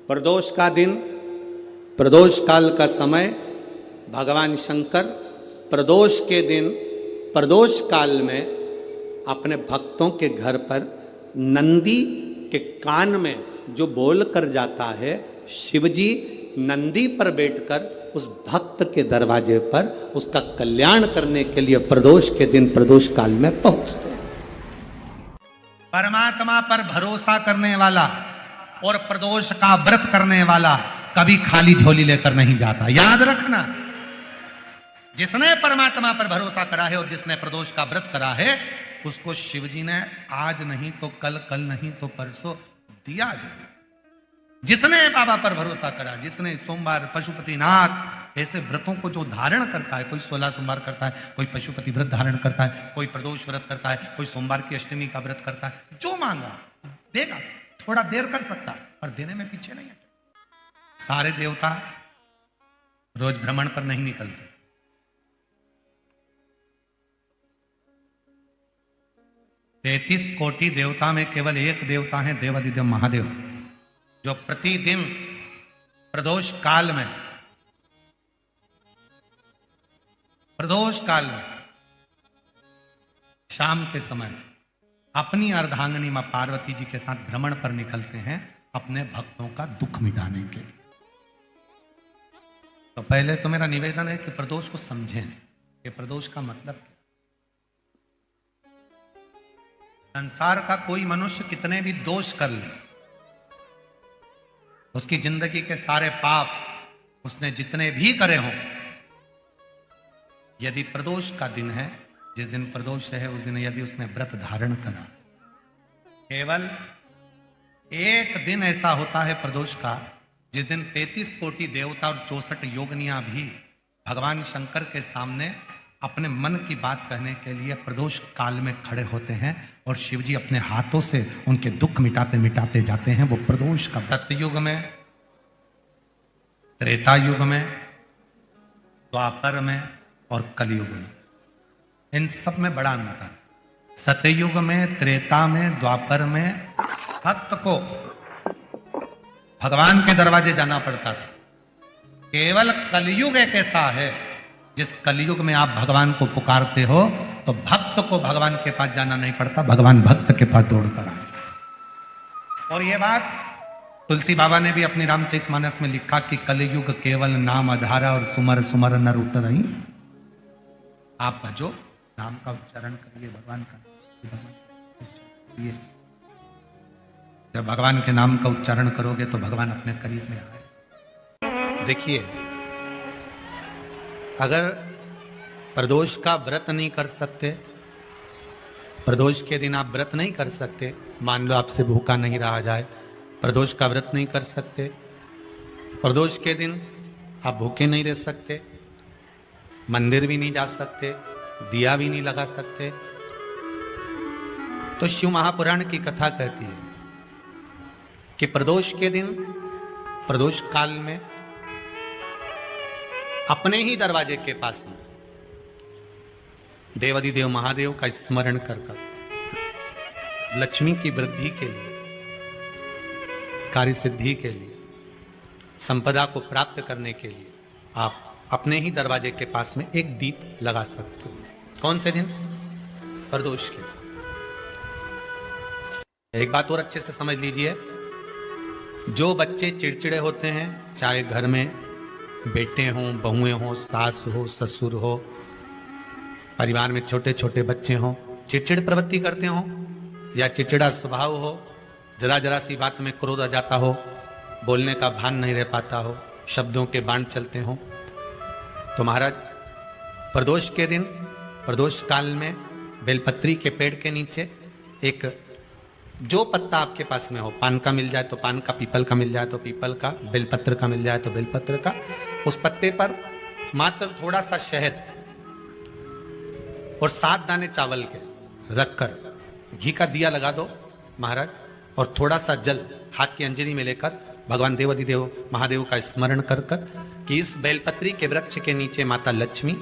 प्रदोष का दिन, प्रदोष काल का समय, भगवान शंकर प्रदोष के दिन प्रदोष काल में अपने भक्तों के घर पर नंदी के कान में जो बोल कर जाता है, शिवजी नंदी पर बैठकर उस भक्त के दरवाजे पर उसका कल्याण करने के लिए प्रदोष के दिन प्रदोष काल में पहुंचते हैं। परमात्मा पर भरोसा करने वाला और प्रदोष का व्रत करने वाला कभी खाली झोली लेकर नहीं जाता, याद रखना। जिसने परमात्मा पर भरोसा करा है और जिसने प्रदोष का व्रत करा है, उसको शिवजी ने आज नहीं तो कल, कल नहीं तो परसों दिया जरूर। जिसने बाबा पर भरोसा करा, जिसने सोमवार, पशुपतिनाथ ऐसे व्रतों को जो धारण करता है, कोई 16 सोमवार करता है, कोई पशुपति व्रत धारण करता है, कोई प्रदोष व्रत करता है, कोई सोमवार की अष्टमी का व्रत करता है, जो मांगा देगा। थोड़ा देर कर सकता है पर देने में पीछे नहीं है। सारे देवता रोज भ्रमण पर नहीं निकलते। 33 कोटि देवता में केवल एक देवता है, देवादिदेव महादेव, जो प्रतिदिन प्रदोष काल में शाम के समय अपनी अर्धांगिनी मां पार्वती जी के साथ भ्रमण पर निकलते हैं अपने भक्तों का दुख मिटाने के लिए। तो पहले तो मेरा निवेदन है कि प्रदोष को समझें कि प्रदोष का मतलब क्या। संसार का कोई मनुष्य कितने भी दोष कर ले, उसकी जिंदगी के सारे पाप उसने जितने भी करे हों, यदि प्रदोष का दिन है, जिस दिन प्रदोष है उस दिन यदि उसने व्रत धारण करा, केवल एक दिन ऐसा होता है प्रदोष का जिस दिन 33 कोटि देवता और 64 योगनियां भी भगवान शंकर के सामने अपने मन की बात कहने के लिए प्रदोष काल में खड़े होते हैं और शिवजी अपने हाथों से उनके दुख मिटाते मिटाते जाते हैं। वो प्रदोष का व्रत युग में, त्रेता युग में, द्वापर में और कलयुग में, इन सब में बड़ा अंतर है। सतयुग में, त्रेता में, द्वापर में भक्त को भगवान के दरवाजे जाना पड़ता था। केवल कलयुग एक ऐसा है जिस कलयुग में आप भगवान को पुकारते हो तो भक्त को भगवान के पास जाना नहीं पड़ता, भगवान भक्त के पास दौड़कर आए। और यह बात तुलसी बाबा ने भी अपनी रामचरितमानस में लिखा कि कलयुग केवल नाम आधारा और सुमर सुमर नर उतर ही। आप भजो, नाम का उच्चारण करिए, भगवान का जब भगवान के नाम का उच्चारण करोगे तो भगवान अपने करीब में आए। देखिए, अगर प्रदोष का व्रत नहीं कर सकते, प्रदोष के दिन आप व्रत नहीं कर सकते, मान लो आपसे भूखा नहीं रहा जाए, प्रदोष का व्रत नहीं कर सकते, प्रदोष के दिन आप भूखे नहीं रह सकते, मंदिर भी नहीं जा सकते, दिया भी नहीं लगा सकते, तो शिव महापुराण की कथा कहती है कि प्रदोष के दिन, प्रदोष काल में अपने ही दरवाजे के पास में देवादिदेव महादेव का स्मरण कर लक्ष्मी की वृद्धि के लिए, कार्य सिद्धि के लिए, संपदा को प्राप्त करने के लिए आप अपने ही दरवाजे के पास में एक दीप लगा सकते हो। कौन से दिन? प्रदोष के। एक बात और अच्छे से समझ लीजिए, जो बच्चे चिड़चिड़े होते हैं, चाहे घर में बेटे हों, बहुएं हों, सास हो, ससुर हो, परिवार में छोटे छोटे बच्चे हों, चिड़चिड़ प्रवृत्ति करते हों या चिड़चिड़ा स्वभाव हो, जरा जरा सी बात में क्रोध आ जाता हो, बोलने का भान नहीं रह पाता हो, शब्दों के बाण चलते हों, तो महाराज प्रदोष के दिन, प्रदोष काल में बेलपत्री के पेड़ के नीचे एक, जो पत्ता आपके पास में हो, पान का मिल जाए तो पान का, पीपल का मिल जाए तो पीपल का, बेलपत्र का मिल जाए तो बेलपत्र का, उस पत्ते पर मात्र थोड़ा सा शहद और 7 दाने चावल के रखकर घी का दिया लगा दो महाराज, और थोड़ा सा जल हाथ की अंजलि में लेकर भगवान देवादिदेव महादेव का स्मरण कर कि इस बेलपत्री के वृक्ष के नीचे माता लक्ष्मी